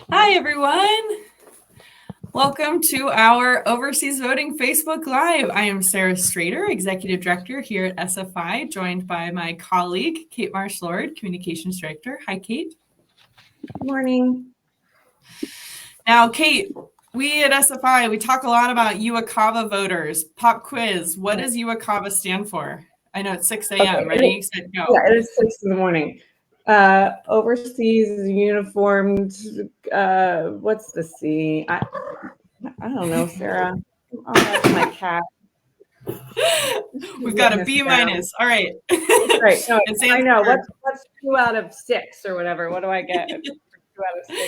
Hi, everyone. Welcome to our Overseas Voting Facebook Live. I am Sarah Strader, Executive Director here at SFI, joined by my colleague, Kate Marsh-Lord, Communications Director. Hi, Kate. Good morning. Now, Kate, we at SFI, we talk a lot about UOCAVA voters. Pop quiz, what does UOCAVA stand for? I know it's 6 a.m. Okay. Ready, set, go. Yeah, it is 6 in the morning. Overseas uniformed, what's the C? I don't know, Sarah. Oh, that's my cat. We've got a B minus. All right. Right. No, I know. For... What's 2 out of 6 or whatever? What do I get for 2 out of 6?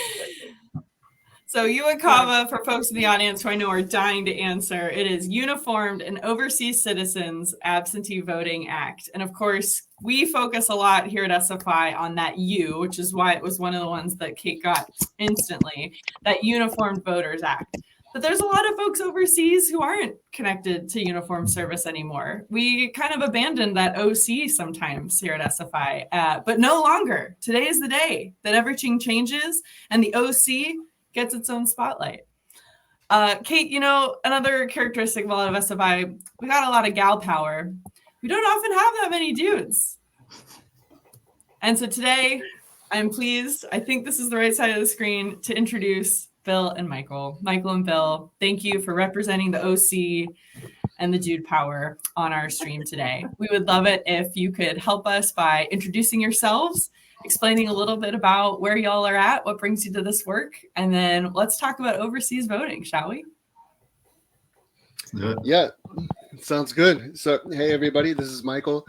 So UOCAVA, for folks in the audience who I know are dying to answer, it is Uniformed and Overseas Citizens Absentee Voting Act. And of course, we focus a lot here at SFI on that U, which is why it was one of the ones that Kate got instantly, that Uniformed Voters Act. But there's a lot of folks overseas who aren't connected to uniform service anymore. We kind of abandoned that OC sometimes here at SFI, but no longer. Today is the day that everything changes and the OC gets its own spotlight. Kate, you know, another characteristic of a lot of SFI, we got a lot of gal power. We don't often have that many dudes. And so today, I'm pleased, I think this is the right side of the screen, to introduce Bill and Michael. Michael and Bill, thank you for representing the OC and the dude power on our stream today. We would love it if you could help us by introducing yourselves, explaining a little bit about where y'all are at, what brings you to this work, and then let's talk about overseas voting, shall we? Yeah, sounds good. So, hey, everybody, this is Michael.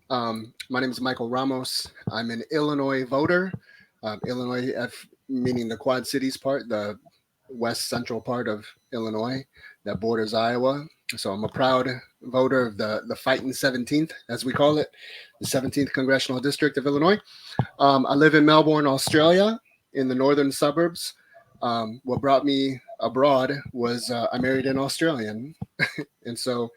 My name is Michael Ramos. I'm an Illinois voter. Illinois, meaning the Quad Cities part, the west central part of Illinois that borders Iowa. So I'm a proud voter of the Fightin' 17th, as we call it, the 17th Congressional District of Illinois. I live in Melbourne, Australia, in the northern suburbs. What brought me abroad was I married an Australian. And so,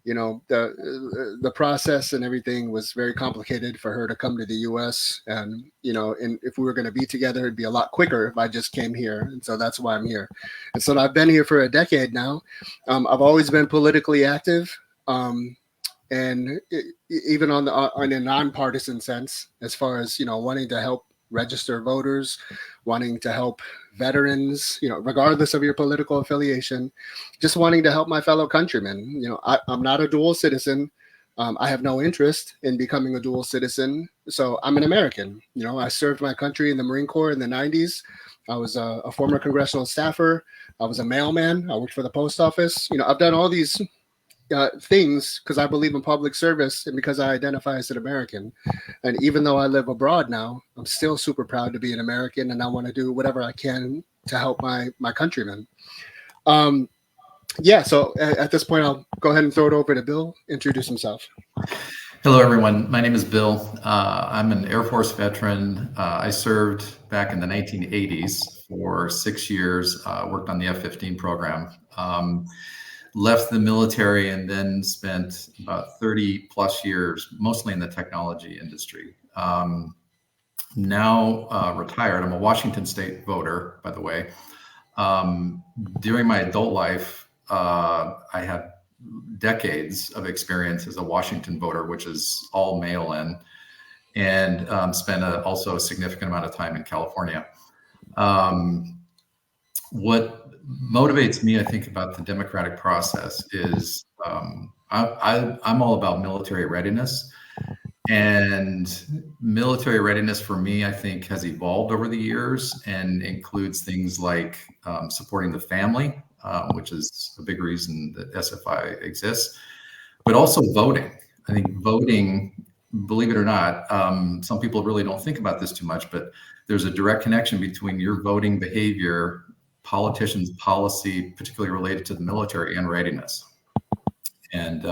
you know, the process and everything was very complicated for her to come to the U.S. And, you know, and if we were going to be together, it'd be a lot quicker if I just came here. And so that's why I'm here. And so I've been here for a decade now. I've always been politically active. And even on a nonpartisan sense, as far as, you know, wanting to help register voters, wanting to help veterans, you know, regardless of your political affiliation, just wanting to help my fellow countrymen. You know, I'm not a dual citizen. I have no interest in becoming a dual citizen. So I'm an American. You know, I served my country in the Marine Corps in the 90s. I was a former congressional staffer. I was a mailman. I worked for the post office. You know, I've done all these things because I believe in public service and because I identify as an American. And even though I live abroad now, I'm still super proud to be an American, and I want to do whatever I can to help my countrymen. Yeah, so at this point, I'll go ahead and throw it over to Bill, introduce himself. Hello, everyone. My name is Bill. I'm an Air Force veteran. I served back in the 1980s for 6 years, worked on the F-15 program. Left the military and then spent about 30 plus years, mostly in the technology industry. Now retired. I'm a Washington State voter, by the way. During my adult life, I had decades of experience as a Washington voter, which is all mail-in, and spent also a significant amount of time in California. What motivates me, I think, about the democratic process is I'm all about military readiness. And military readiness for me, I think, has evolved over the years and includes things like supporting the family, which is a big reason that SFI exists, but also voting. I think voting, believe it or not, some people really don't think about this too much, but there's a direct connection between your voting behavior, politicians' policy, particularly related to the military, and readiness. And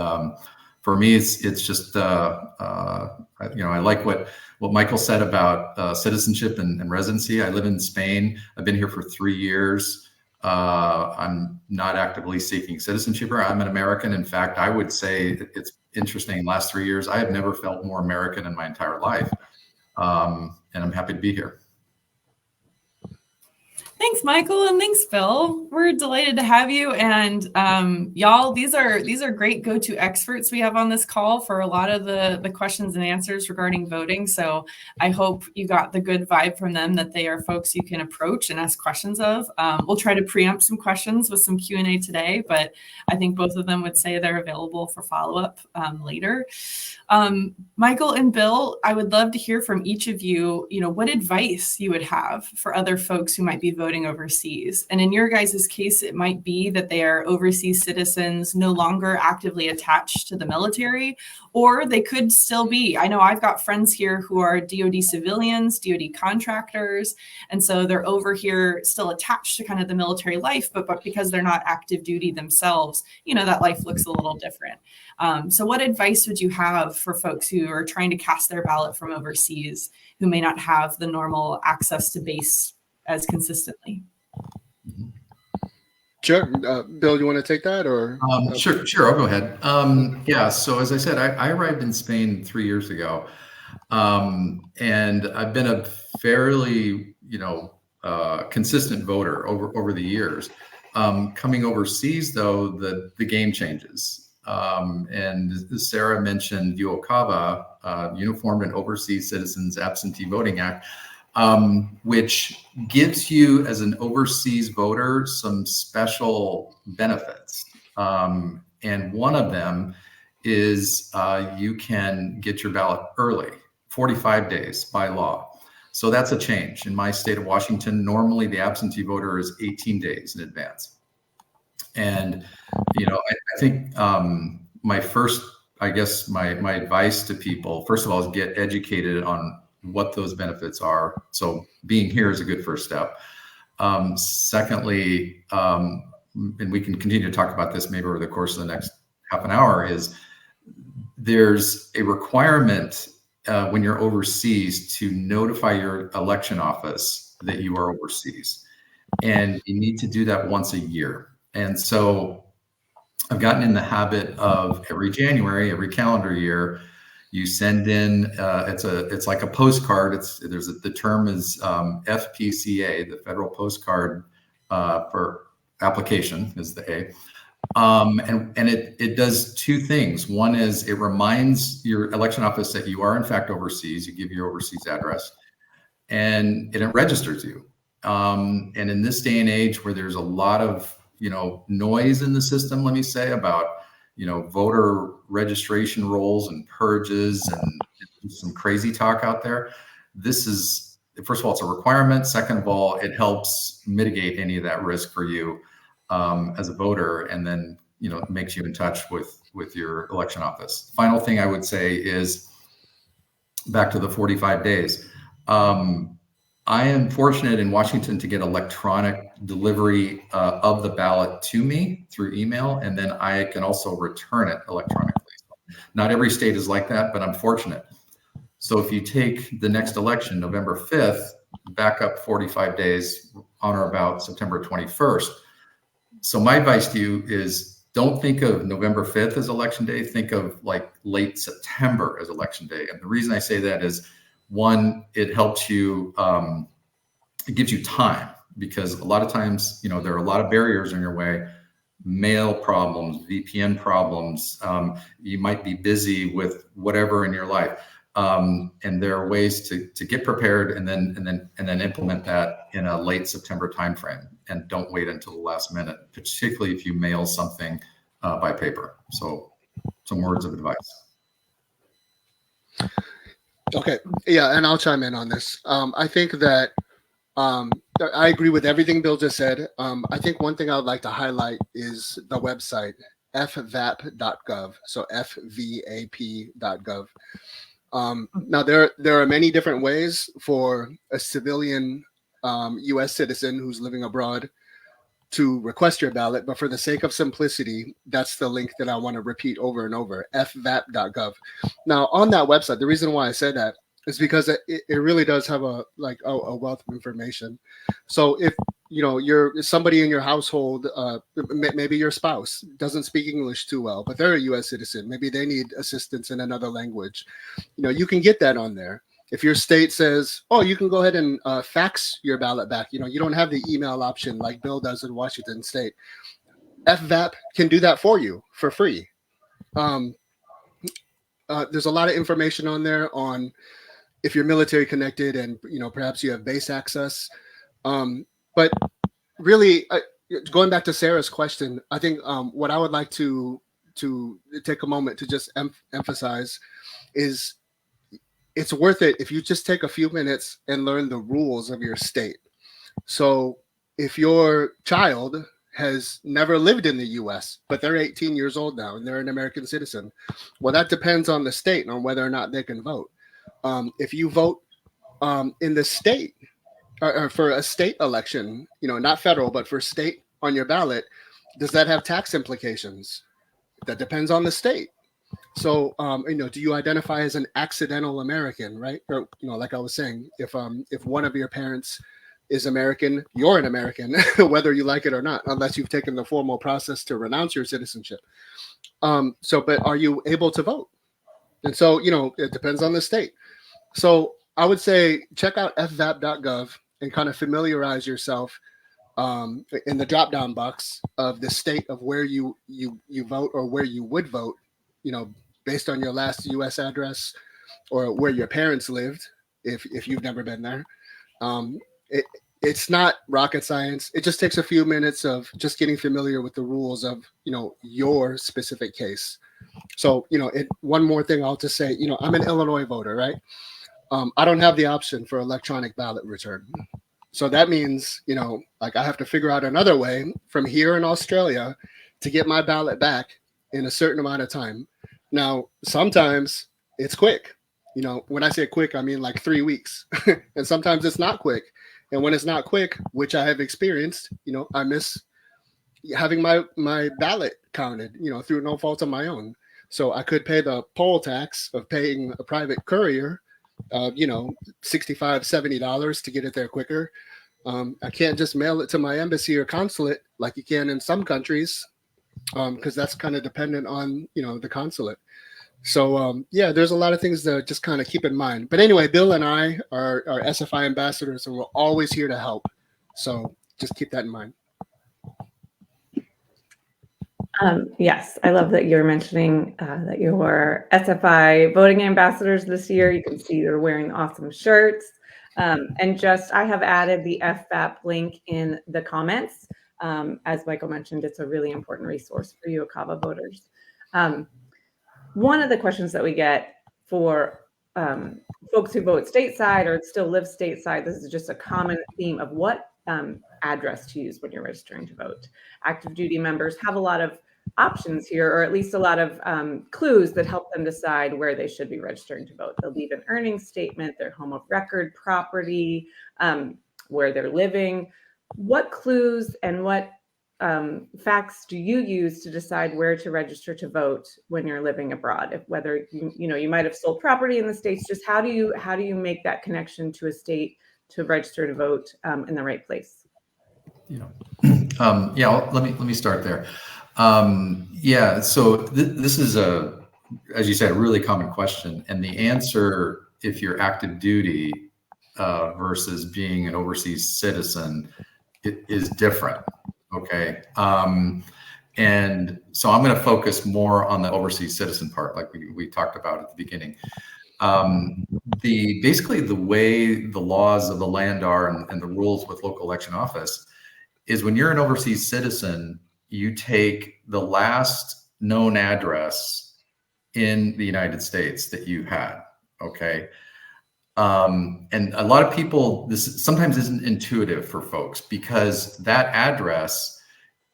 for me, it's just I like what Michael said about citizenship and residency. I live in Spain. I've been here for 3 years. I'm not actively seeking citizenship. I'm an American. In fact, I would say it's interesting. In the last 3 years, I have never felt more American in my entire life, and I'm happy to be here. Thanks, Michael, and thanks, Phil. We're delighted to have you. And y'all, these are great go-to experts we have on this call for a lot of the questions and answers regarding voting. So I hope you got the good vibe from them that they are folks you can approach and ask questions of. We'll try to preempt some questions with some Q&A today, but I think both of them would say they're available for follow-up later. Michael and Bill, I would love to hear from each of you, what advice you would have for other folks who might be voting overseas. And in your guys' case, it might be that they are overseas citizens no longer actively attached to the military, or they could still be. I know I've got friends here who are DoD civilians, DoD contractors, and so they're over here still attached to kind of the military life, but because they're not active duty themselves, that life looks a little different. So what advice would you have for folks who are trying to cast their ballot from overseas, who may not have the normal access to base as consistently? Sure. Bill, you want to take that or? Sure. I'll go ahead. Yeah. So as I said, I arrived in Spain 3 years ago. And I've been a fairly, consistent voter over the years. Coming overseas though, the game changes. And Sarah mentioned UOCAVA, Uniformed and Overseas Citizens Absentee Voting Act, which gives you as an overseas voter some special benefits. And one of them is you can get your ballot early, 45 days by law. So that's a change. In my state of Washington, normally the absentee voter is 18 days in advance. And, I think my advice to people, first of all, is get educated on what those benefits are. So being here is a good first step. Secondly, and we can continue to talk about this maybe over the course of the next half an hour, is there's a requirement when you're overseas to notify your election office that you are overseas. And you need to do that once a year. And so I've gotten in the habit of every January, every calendar year, you send in, it's like a postcard. The term is FPCA, the Federal Postcard for Application is the A. And it does two things. One is it reminds your election office that you are in fact overseas. You give your overseas address, and it registers you. And in this day and age where there's a lot of noise in the system, let me say, about voter registration rolls and purges and some crazy talk out there. This is, first of all, it's a requirement. Second of all, it helps mitigate any of that risk for you as a voter, and then makes you in touch with your election office. Final thing I would say is back to the 45 days. I am fortunate in Washington to get electronic delivery of the ballot to me through email, and then I can also return it electronically. Not every state is like that, but I'm fortunate. So if you take the next election, November 5th, back up 45 days on or about September 21st. So my advice to you is don't think of November 5th as election day. Think of like late September as election day. And the reason I say that is, one, it helps you, it gives you time, because a lot of times, there are a lot of barriers in your way, mail problems, VPN problems. You might be busy with whatever in your life. And there are ways to get prepared and then implement that in a late September timeframe, and don't wait until the last minute, particularly if you mail something by paper. So some words of advice. Okay. Yeah. And I'll chime in on this. I think that I agree with everything Bill just said. I think one thing I would like to highlight is the website, fvap.gov. So fvap.gov. Now, there are many different ways for a civilian U.S. citizen who's living abroad to request your ballot, but for the sake of simplicity, that's the link that I want to repeat over and over, fvap.gov. Now, on that website, the reason why I said that is because it really does have a wealth of information. So if you're somebody in your household, maybe your spouse doesn't speak English too well, but they're a U.S. citizen, maybe they need assistance in another language, you can get that on there. If your state says, oh, you can go ahead and fax your ballot back, you don't have the email option like Bill does in Washington State. FVAP can do that for you for free. There's a lot of information on there on if you're military connected and perhaps you have base access. But really, going back to Sarah's question, I think what I would like to take a moment to just emphasize is it's worth it if you just take a few minutes and learn the rules of your state. So if your child has never lived in the US, but they're 18 years old now and they're an American citizen, well, that depends on the state and on whether or not they can vote. If you vote in the state or for a state election, not federal, but for state on your ballot, does that have tax implications? That depends on the state. So, do you identify as an accidental American, right? Or, like I was saying, if one of your parents is American, you're an American, whether you like it or not, unless you've taken the formal process to renounce your citizenship. But are you able to vote? And so, it depends on the state. So I would say check out fvap.gov and kind of familiarize yourself in the drop-down box of the state of where you vote or where you would vote, based on your last U.S. address or where your parents lived, if you've never been there. It's not rocket science. It just takes a few minutes of just getting familiar with the rules of, your specific case. So, one more thing I'll just say, I'm an Illinois voter, right? I don't have the option for electronic ballot return. So that means, I have to figure out another way from here in Australia to get my ballot back in a certain amount of time. Now, sometimes it's quick. When I say quick, I mean like 3 weeks. And sometimes it's not quick. And when it's not quick, which I have experienced, I miss having my ballot counted, through no fault of my own. So I could pay the poll tax of paying a private courier, $65, $70 to get it there quicker. I can't just mail it to my embassy or consulate like you can in some countries, because that's kind of dependent on, the consulate. So, there's a lot of things to just kind of keep in mind. But anyway, Bill and I are SFI ambassadors, and we're always here to help. So just keep that in mind. Yes, I love that you're mentioning that you were SFI voting ambassadors this year. You can see they're wearing awesome shirts. And I have added the FVAP link in the comments. As Michael mentioned, it's a really important resource for UOCAVA voters. One of the questions that we get for folks who vote stateside or still live stateside, this is just a common theme of what address to use when you're registering to vote. Active duty members have a lot of options here, or at least a lot of clues that help them decide where they should be registering to vote. They'll leave an earnings statement, their home of record, property, where they're living. What clues and what facts do you use to decide where to register to vote when you're living abroad? Whether you might have sold property in the States, just how do you make that connection to a state to register to vote in the right place? Let me start there. So this is as you said, a really common question, and the answer, if you're active duty versus being an overseas citizen, it is different. Okay. And so I'm going to focus more on the overseas citizen part, like we talked about at the beginning. Basically the way the laws of the land are and the rules with local election office is when you're an overseas citizen, you take the last known address in the United States that you had. Okay. And a lot of people, this sometimes isn't intuitive for folks, because that address,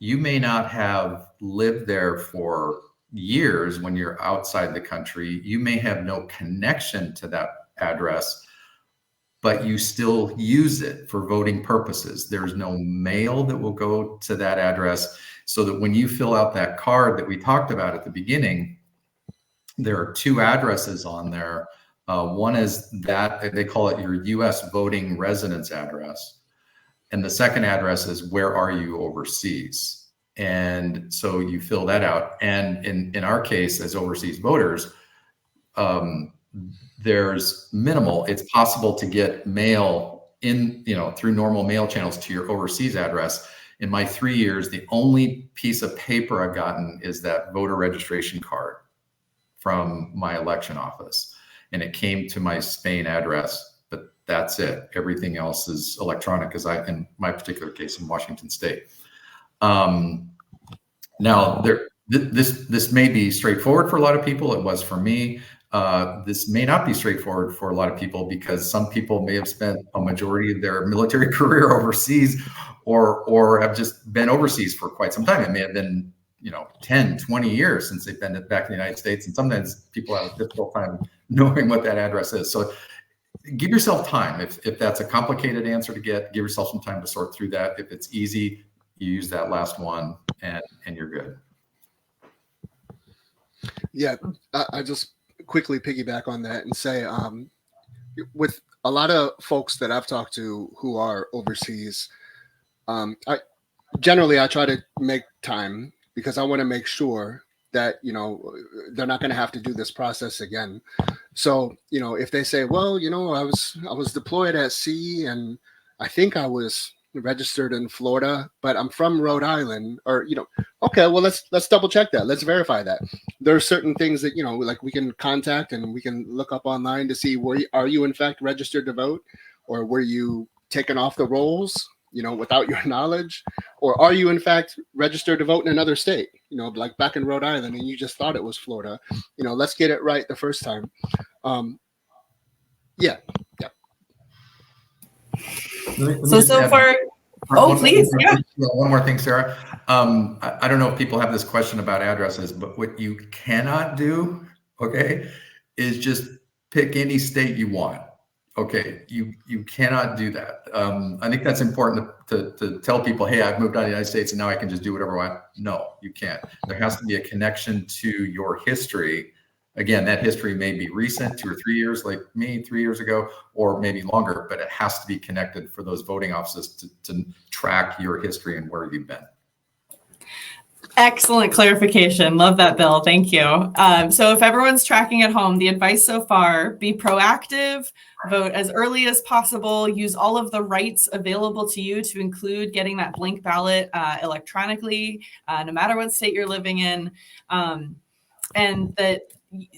you may not have lived there for years when you're outside the country. You may have no connection to that address, but you still use it for voting purposes. There's no mail that will go to that address, so that when you fill out that card that we talked about at the beginning, there are two addresses on there. One is that they call it your U.S. voting residence address. And the second address is where are you overseas? And so you fill that out. And in our case, as overseas voters, there's minimal. It's possible to get mail in, through normal mail channels to your overseas address. In my 3 years, the only piece of paper I've gotten is that voter registration card from my election office. And it came to my Spain address, but that's it. Everything else is electronic, because in my particular case, in Washington State. Now, this may be straightforward for a lot of people. It was for me. This may not be straightforward for a lot of people, because some people may have spent a majority of their military career overseas, or have just been overseas for quite some time. It may have been 10, 20 years since they've been back in the United States. And sometimes people have a difficult time knowing what that address is. So give yourself time. If that's a complicated answer to get, give yourself some time to sort through that. If it's easy, you use that last one and you're good. Yeah, I just quickly piggyback on that and say, with a lot of folks that I've talked to who are overseas, I try to make time, because I want to make sure that, they're not going to have to do this process again. So, if they say, well, I was deployed at sea, and I think I was registered in Florida, but I'm from Rhode Island, or, okay, well, let's double check that. Let's verify that. There are certain things that, like we can contact and we can look up online to see, are you in fact registered to vote, or were you taken off the rolls, without your knowledge, or are you in fact registered to vote in another state, like back in Rhode Island, and you just thought it was Florida. Let's get it right the first time. Yeah. So far, please. Yeah. One more thing, Sarah. I don't know if people have this question about addresses, but what you cannot do, okay, is just pick any state you want. Okay, you cannot do that. I think that's important to tell people, hey, I've moved out of the United States and now I can just do whatever I want. No, you can't. There has to be a connection to your history. Again, that history may be recent, 2 or 3 years, like me 3 years ago, or maybe longer, but it has to be connected for those voting offices to track your history and where you've been. Excellent clarification. Love that, Bill. Thank you. So if everyone's tracking at home, the advice so far, be proactive, vote as early as possible, use all of the rights available to you, to include getting that blank ballot electronically, no matter what state you're living in, and that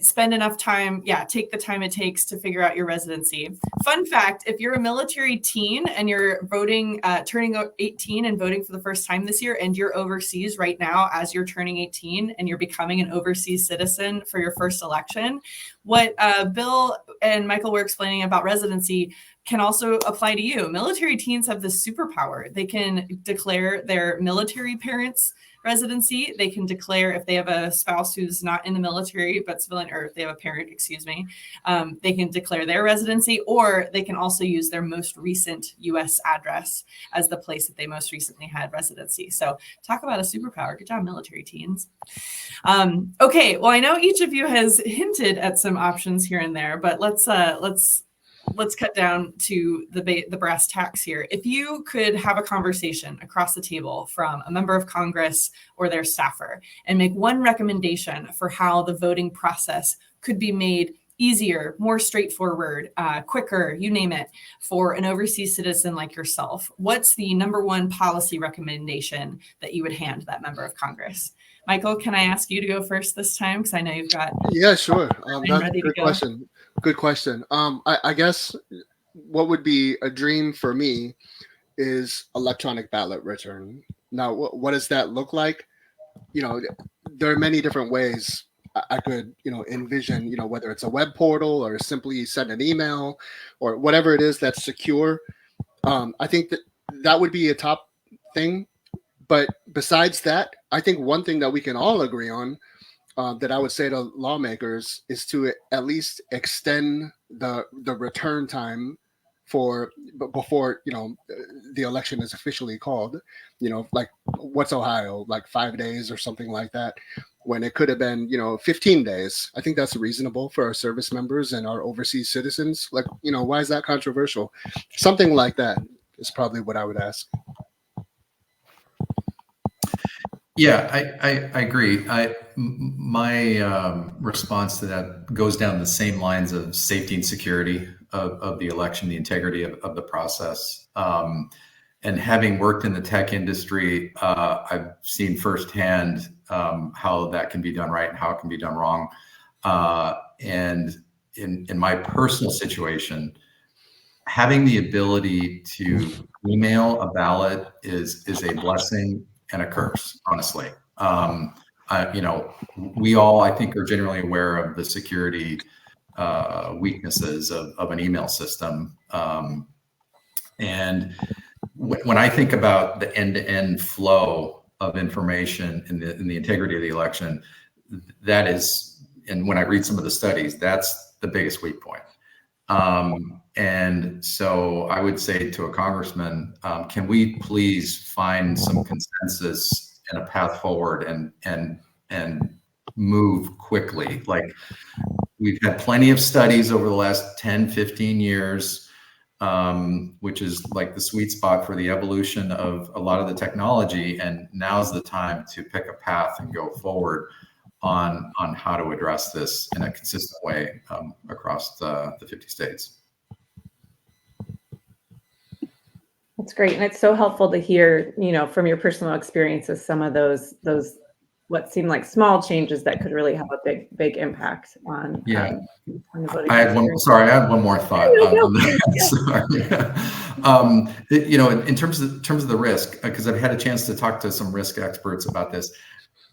spend enough time, take the time it takes to figure out your residency. Fun fact, if you're a military teen and you're voting, turning 18 and voting for the first time this year, and you're overseas right now as you're turning 18 and you're becoming an overseas citizen for your first election, what Bill and Michael were explaining about residency can also apply to you. Military teens have this superpower. They can declare their military parents' residency. They can declare, if they have a spouse who's not in the military but civilian, or if they have a parent, they can declare their residency, or they can also use their most recent U.S. address as the place that they most recently had residency. So talk about a superpower. Good job, military teens. Okay, well, I know each of you has hinted at some options here and there, but let's cut down to the brass tacks here. If you could have a conversation across the table from a member of Congress or their staffer and make one recommendation for how the voting process could be made easier, more straightforward, quicker, you name it, for an overseas citizen like yourself, what's the number one policy recommendation that you would hand that member of Congress? Michael, can I ask you to go first this time? Because I know you've got... Yeah, sure. That's a good question. Good question. I guess what would be a dream for me is electronic ballot return. Now, what does that look like? There are many different ways I could, envision, whether it's a web portal or simply send an email or whatever it is that's secure. I think that would be a top thing. But besides that, I think one thing that we can all agree on, that I would say to lawmakers, is to at least extend the return time before the election is officially called. Like what's Ohio, like 5 days or something like that, when it could have been 15 days. I think that's reasonable for our service members and our overseas citizens. Like, why is that controversial? Something like that is probably what I would ask. Yeah, I agree. My response to that goes down the same lines of safety and security of the election, the integrity of the process. And having worked in the tech industry, I've seen firsthand how that can be done right and how it can be done wrong. And in my personal situation, having the ability to email a ballot is a blessing and a curse, honestly. We all, I think, are generally aware of the security weaknesses of an email system. And when I think about the end-to-end flow of information in the integrity of the election, that is, and when I read some of the studies, that's the biggest weak point. And so I would say to a congressman, can we please find some consensus and a path forward and move quickly? Like, we've had plenty of studies over the last 10, 15 years, which is like the sweet spot for the evolution of a lot of the technology. And now's the time to pick a path and go forward on how to address this in a consistent way across the 50 states. That's great. And it's so helpful to hear, from your personal experiences, some of those what seem like small changes that could really have a big impact on, on the voting. I had one more thought on that. Sorry. In terms of the risk, because I've had a chance to talk to some risk experts about this.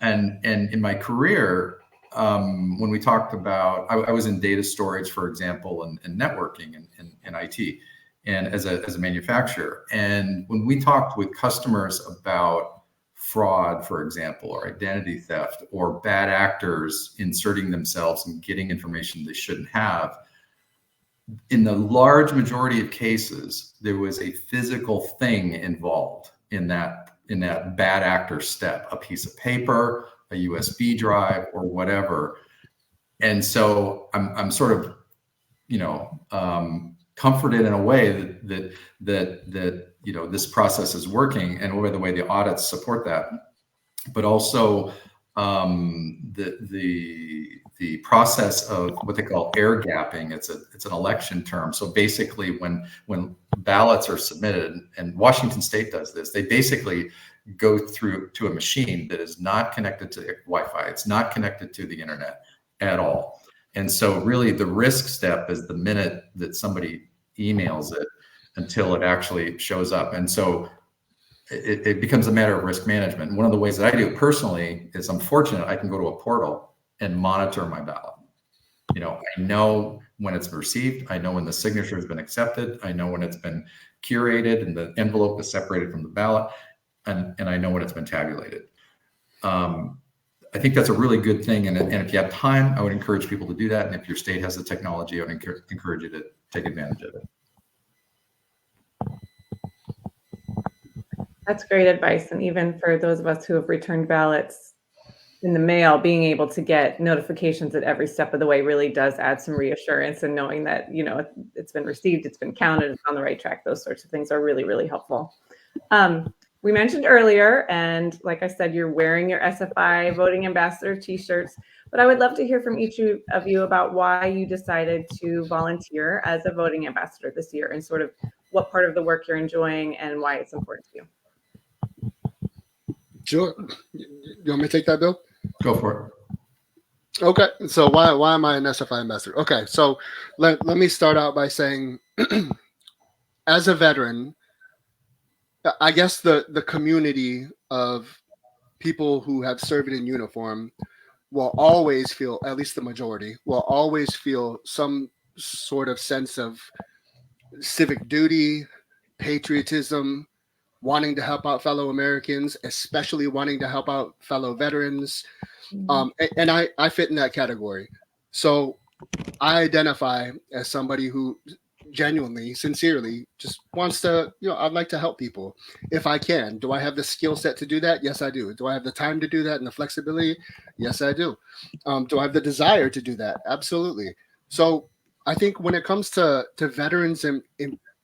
And in my career, when we talked about, I was in data storage, for example, and networking and IT, and as a manufacturer. And when we talked with customers about fraud, for example, or identity theft, or bad actors inserting themselves and getting information they shouldn't have, in the large majority of cases, there was a physical thing involved in that bad actor step, a piece of paper, a USB drive, or whatever. And so I'm sort of, comforted in a way that this process is working, and the way the audits support that, but also the process of what they call air gapping. It's an election term. So basically, when ballots are submitted, and Washington State does this, they basically go through to a machine that is not connected to Wi-Fi. It's not connected to the internet at all. And so really the risk step is the minute that somebody emails it until it actually shows up. And so it becomes a matter of risk management. And one of the ways that I do it personally is, I'm fortunate I can go to a portal and monitor my ballot. I know when it's received. I know when the signature has been accepted. I know when it's been curated and the envelope is separated from the ballot. And I know when it's been tabulated. I think that's a really good thing. And if you have time, I would encourage people to do that. And if your state has the technology, I would encourage you to take advantage of it. That's great advice. And even for those of us who have returned ballots in the mail, being able to get notifications at every step of the way really does add some reassurance, and knowing that, it's been received, it's been counted, it's on the right track. Those sorts of things are really, really helpful. We mentioned earlier, and like I said, you're wearing your SFI Voting Ambassador t-shirts, but I would love to hear from each of you about why you decided to volunteer as a voting ambassador this year, and sort of what part of the work you're enjoying and why it's important to you. Sure. You want me to take that, Bill? Go for it. Okay. So why am I an SFI ambassador? Okay. So let me start out by saying, as a veteran, I guess the community of people who have served in uniform will always feel, at least the majority, will always feel some sort of sense of civic duty, patriotism, wanting to help out fellow Americans, especially wanting to help out fellow veterans. And I fit in that category. So I identify as somebody who genuinely, sincerely just wants to, I'd like to help people if I can. Do I have the skill set to do that? Yes, I do. Do I have the time to do that and the flexibility? Yes, I do. Do I have the desire to do that? Absolutely. So I think when it comes to veterans in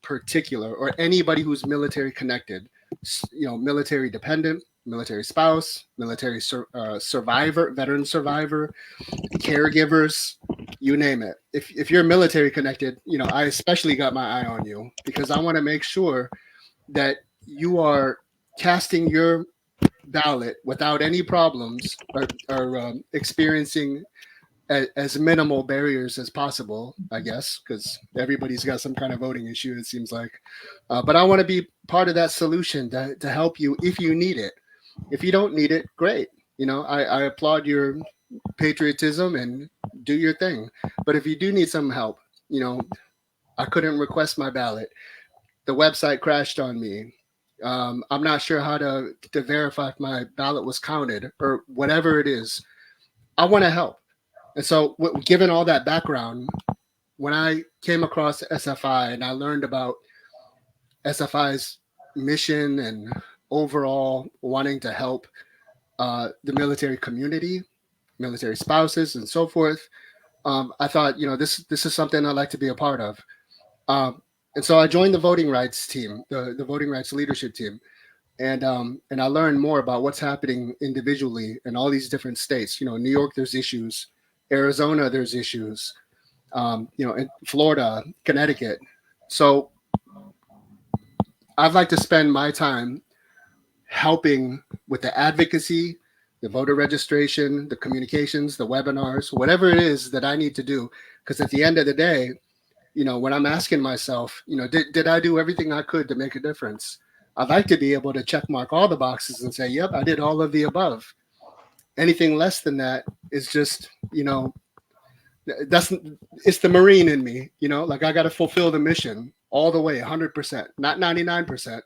particular, or anybody who's military connected, military dependent, military spouse, military survivor, veteran survivor, caregivers, you name it. If you're military connected, I especially got my eye on you because I want to make sure that you are casting your ballot without any problems or experiencing as minimal barriers as possible, I guess, because everybody's got some kind of voting issue, it seems like. But I want to be part of that solution to help you if you need it. If you don't need it, great. I applaud your patriotism and do your thing. But if you do need some help, I couldn't request my ballot. The website crashed on me. I'm not sure how to verify if my ballot was counted or whatever it is. I want to help. And so given all that background, when I came across SFI and I learned about SFI's mission and overall wanting to help the military community, military spouses and so forth, I thought, this is something I'd like to be a part of. And so I joined the voting rights team, the voting rights leadership team. And I learned more about what's happening individually in all these different states. New York, there's issues. Arizona, there's issues. In Florida, Connecticut. So I'd like to spend my time helping with the advocacy, the voter registration, the communications, the webinars, whatever it is that I need to do. Because at the end of the day, when I'm asking myself, did I do everything I could to make a difference? I'd like to be able to check mark all the boxes and say, yep, I did all of the above. Anything less than that is just, it's the Marine in me, like I got to fulfill the mission all the way, 100%, not 99%.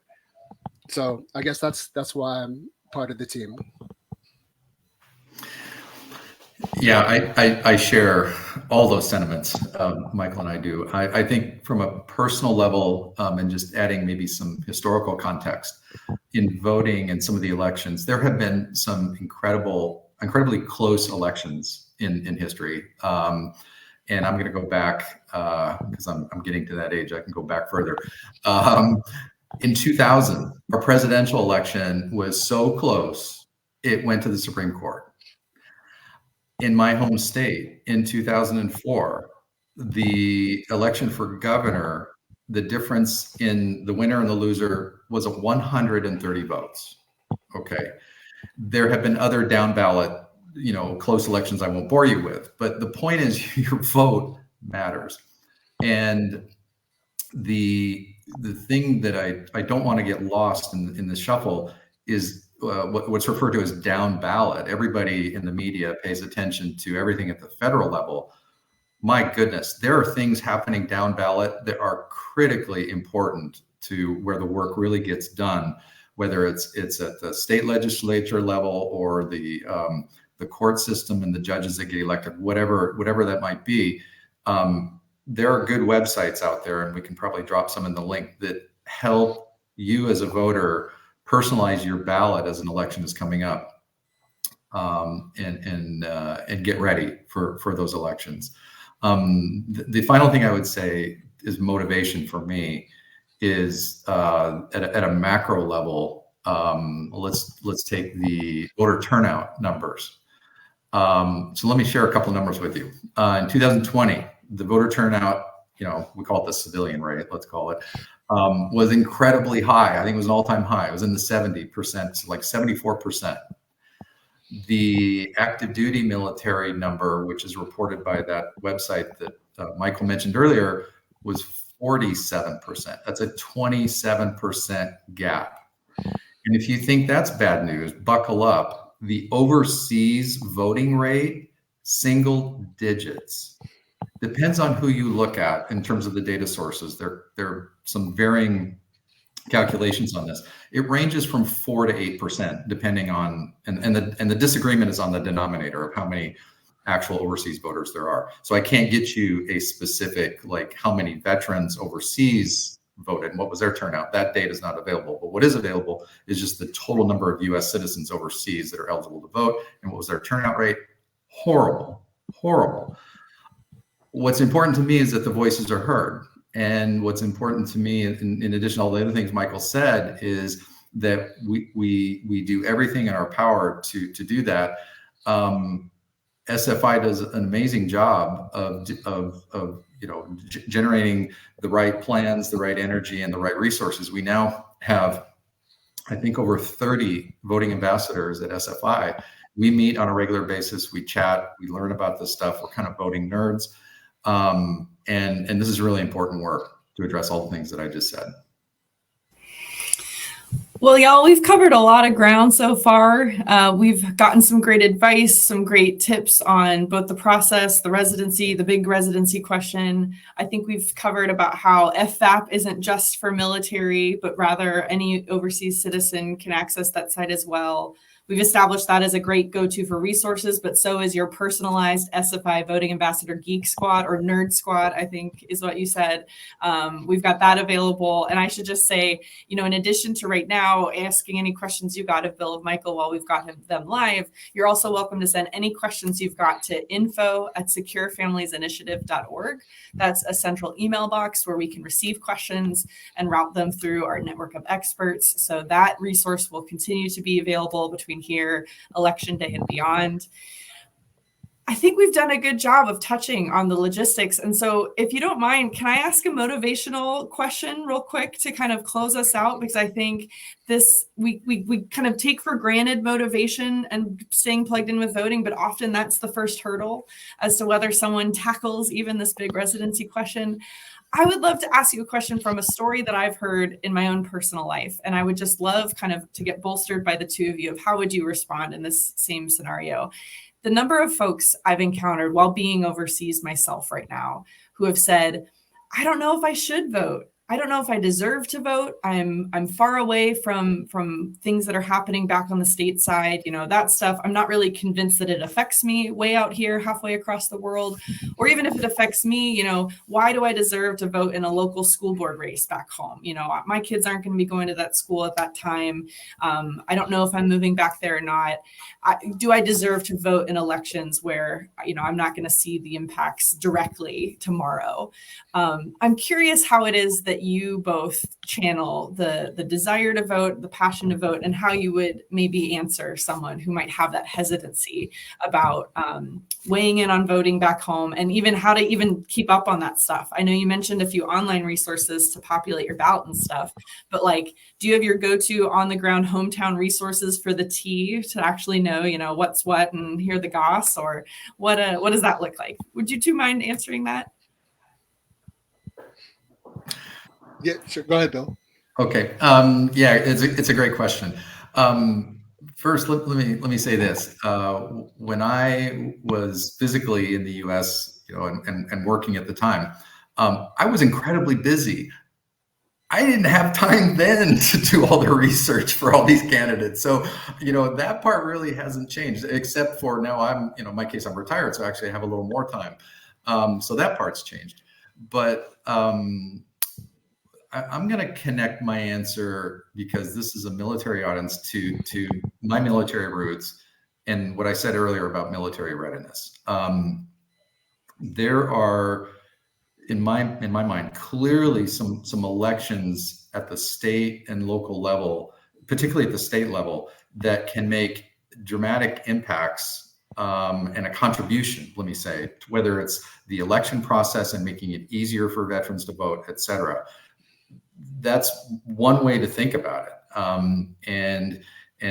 So I guess that's why I'm part of the team. Yeah, I share all those sentiments. Michael and I do. I think from a personal level, and just adding maybe some historical context in voting and some of the elections, there have been some incredibly close elections in history. And I'm going to go back because I'm getting to that age. I can go back further. In 2000, our presidential election was so close, it went to the Supreme Court. In my home state, in 2004, the election for governor, the difference in the winner and the loser was 130 votes. Okay. There have been other down ballot, close elections I won't bore you with, but the point is your vote matters. And the thing that I don't want to get lost in the shuffle is what's referred to as down ballot. Everybody in the media pays attention to everything at the federal level. My goodness, there are things happening down ballot that are critically important to where the work really gets done, whether it's at the state legislature level or the court system and the judges that get elected, whatever that might be. There are good websites out there, and we can probably drop some in the link that help you as a voter personalize your ballot as an election is coming up, and get ready for those elections. The final thing I would say is motivation for me is at a macro level. Let's take the voter turnout numbers. So let me share a couple of numbers with you. In 2020, the voter turnout, we call it the civilian rate, let's call it, was incredibly high. I think it was an all-time high. It was in the 70%, like 74%. The active duty military number, which is reported by that website that Michael mentioned earlier, was 47%. That's a 27% gap. And if you think that's bad news, buckle up. The overseas voting rate, single digits. Depends on who you look at in terms of the data sources. There are some varying calculations on this. It ranges from 4 to 8%, depending on, and the disagreement is on the denominator of how many actual overseas voters there are. So I can't get you a specific, like how many veterans overseas voted and what was their turnout. That data is not available. But what is available is just the total number of US citizens overseas that are eligible to vote and what was their turnout rate. Horrible, horrible. What's important to me is that the voices are heard. And what's important to me, in addition to all the other things Michael said, is that we do everything in our power to do that. SFI does an amazing job of generating the right plans, the right energy, and the right resources. We now have, I think, over 30 voting ambassadors at SFI. We meet on a regular basis. We chat. We learn about this stuff. We're kind of voting nerds, and this is really important work to address all the things that I just said. Well, y'all, we've covered a lot of ground so far. We've gotten some great advice, some great tips on both the process, the residency, the big residency question. I think we've covered about how FVAP isn't just for military, but rather any overseas citizen can access that site as well. We've established that as a great go-to for resources, but so is your personalized SFI Voting Ambassador Geek Squad, or Nerd Squad, I think is what you said. We've got that available. And I should just say, in addition to right now asking any questions you got of Bill of Michael while we've got them live, you're also welcome to send any questions you've got to info@securefamiliesinitiative.org. That's a central email box where we can receive questions and route them through our network of experts. So that resource will continue to be available between here, Election Day, and beyond. I think we've done a good job of touching on the logistics. And so if you don't mind, can I ask a motivational question real quick to kind of close us out? Because I think we kind of take for granted motivation and staying plugged in with voting, but often that's the first hurdle as to whether someone tackles even this big residency question. I would love to ask you a question from a story that I've heard in my own personal life. And I would just love kind of to get bolstered by the two of you of how would you respond in this same scenario. The number of folks I've encountered while being overseas myself right now who have said, I don't know if I should vote. I don't know if I deserve to vote. I'm far away from things that are happening back on the state side, that stuff. I'm not really convinced that it affects me way out here, halfway across the world. Or even if it affects me, why do I deserve to vote in a local school board race back home? My kids aren't going to be going to that school at that time. I don't know if I'm moving back there or not. Do I deserve to vote in elections where, I'm not going to see the impacts directly tomorrow? I'm curious how it is that you both channel the desire to vote, the passion to vote, and how you would maybe answer someone who might have that hesitancy about weighing in on voting back home, and even how to even keep up on that stuff. I know you mentioned a few online resources to populate your ballot and stuff, but do you have your go-to on the ground hometown resources for the tea to actually know, what's what and hear the goss, or what does that look like? Would you two mind answering that? Yeah, sure. Go ahead, Bill. Okay. Yeah, it's a great question. First, let me say this. When I was physically in the U.S., and working at the time, I was incredibly busy. I didn't have time then to do all the research for all these candidates. So, that part really hasn't changed, except for now I'm, in my case, I'm retired, so actually I have a little more time. So that part's changed. But I'm going to connect my answer, because this is a military audience, to my military roots and what I said earlier about military readiness. There are, in my mind, clearly some elections at the state and local level, particularly at the state level, that can make dramatic impacts and a contribution, let me say, whether it's the election process and making it easier for veterans to vote, et cetera. That's one way to think about it. And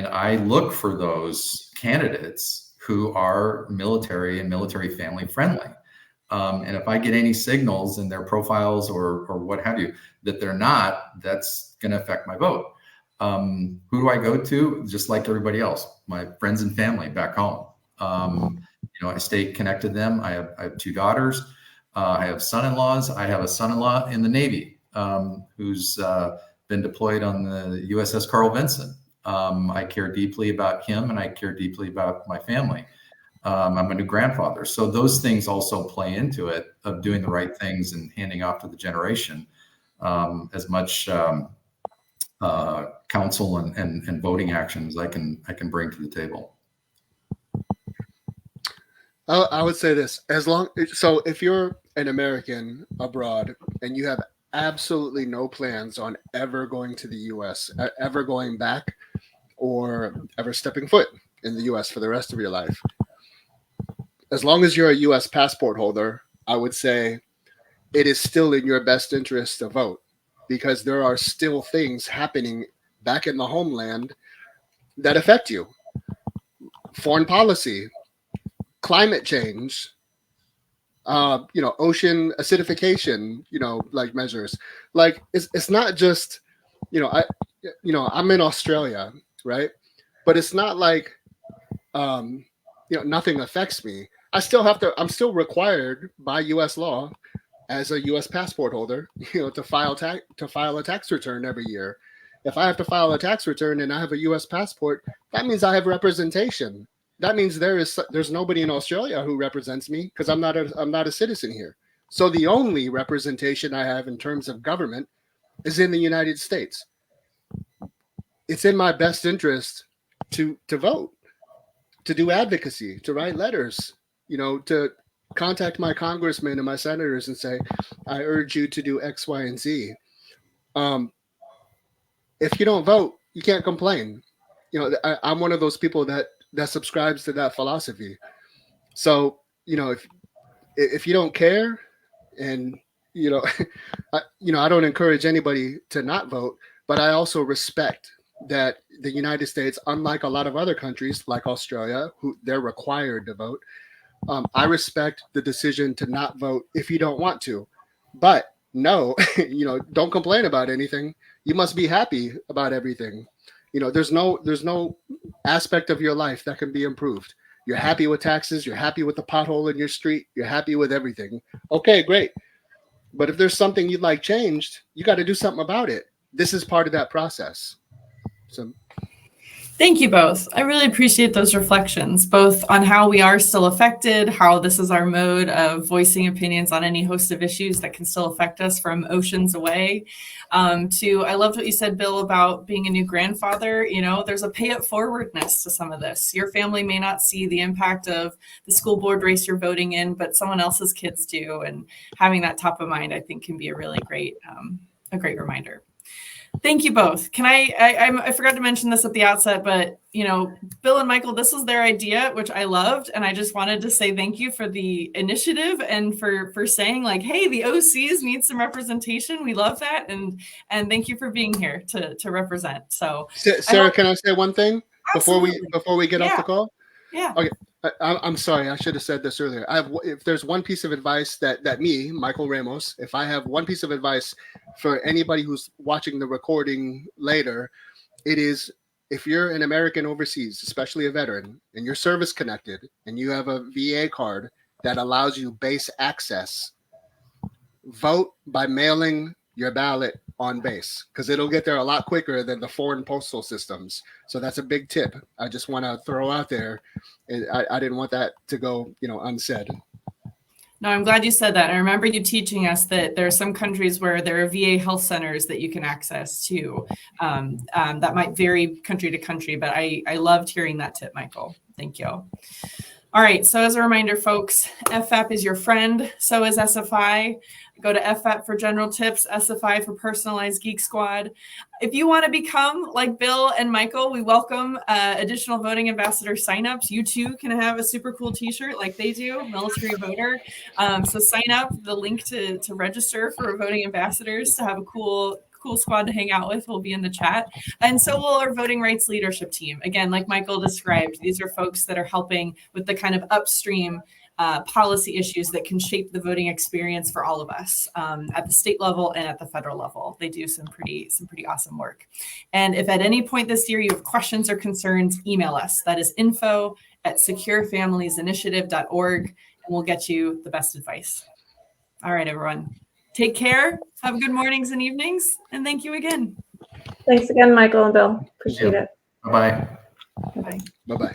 I look for those candidates who are military and military family friendly. And if I get any signals in their profiles or what have you that they're not, that's going to affect my vote. Who do I go to? Just like everybody else, my friends and family back home. I stay connected to them. I have two daughters. I have son-in-laws. I have a son-in-law in the Navy who's been deployed on the USS Carl Vinson. I care deeply about him, and I care deeply about my family. I'm a new grandfather. So those things also play into it, of doing the right things and handing off to the generation as much counsel and voting actions I can bring to the table. I would say this: so if you're an American abroad and you have absolutely no plans on ever going to the US, ever going back, or ever stepping foot in the US for the rest of your life. As long as you're a US passport holder, I would say it is still in your best interest to vote, because there are still things happening back in the homeland that affect you. Foreign policy, climate change, ocean acidification, like measures. Like it's not just, I'm in Australia, right? But it's not like, nothing affects me. I'm still required by U.S. law as a U.S. passport holder, to file a tax return every year. If I have to file a tax return and I have a U.S. passport, that means I have representation. That means there's nobody in Australia who represents me, because I'm not a citizen here. So the only representation I have in terms of government is in the United States. It's in my best interest to vote, to do advocacy, to write letters, to contact my congressmen and my senators and say, I urge you to do X, Y, and Z. If you don't vote, you can't complain. I'm one of those people that subscribes to that philosophy. So, if you don't care, and I don't encourage anybody to not vote, but I also respect that the United States, unlike a lot of other countries like Australia, who they're required to vote, I respect the decision to not vote if you don't want to. But no, don't complain about anything. You must be happy about everything. There's no aspect of your life that can be improved. You're happy with taxes. You're happy with the pothole in your street. You're happy with everything. Okay, great. But if there's something you'd like changed, you got to do something about it. This is part of that process. So. Thank you both. I really appreciate those reflections, both on how we are still affected, how this is our mode of voicing opinions on any host of issues that can still affect us from oceans away, to, I loved what you said, Bill, about being a new grandfather. There's a pay it forwardness to some of this. Your family may not see the impact of the school board race you're voting in, but someone else's kids do. And having that top of mind, I think, can be a really great reminder. Thank you both. Can I forgot to mention this at the outset, but Bill and Michael, this was their idea, which I loved. And I just wanted to say thank you for the initiative and for saying, like, hey, the OCs need some representation. We love that. And thank you for being here to represent. So Sarah, can I say one thing before we get off the call? Yeah. Okay. I'm sorry. I should have said this earlier. If there's one piece of advice that me, Michael Ramos, if I have one piece of advice for anybody who's watching the recording later, it is, if you're an American overseas, especially a veteran, and you're service connected and you have a VA card that allows you base access, vote by mailing your ballot on base, because it'll get there a lot quicker than the foreign postal systems. So that's a big tip I just want to throw out there. I didn't want that to go, unsaid. No, I'm glad you said that. I remember you teaching us that there are some countries where there are VA health centers that you can access to. That might vary country to country, but I loved hearing that tip, Michael. Thank you. All right. So as a reminder, folks, FFAP is your friend. So is SFI. Go to FFAP for general tips, SFI for personalized Geek Squad. If you want to become like Bill and Michael, we welcome additional voting ambassador signups. You too can have a super cool t-shirt like they do, military voter. So sign up. The link to register for voting ambassadors to have a cool squad to hang out with will be in the chat. And so will our voting rights leadership team. Again, like Michael described, these are folks that are helping with the kind of upstream policy issues that can shape the voting experience for all of us at the state level and at the federal level. They do some pretty awesome work. And if at any point this year you have questions or concerns, email us. That is info@securefamiliesinitiative.org, and we'll get you the best advice. All right, everyone. Take care. Have good mornings and evenings. And thank you again. Thanks again, Michael and Bill. Appreciate it. Bye-bye. Bye-bye. Bye-bye.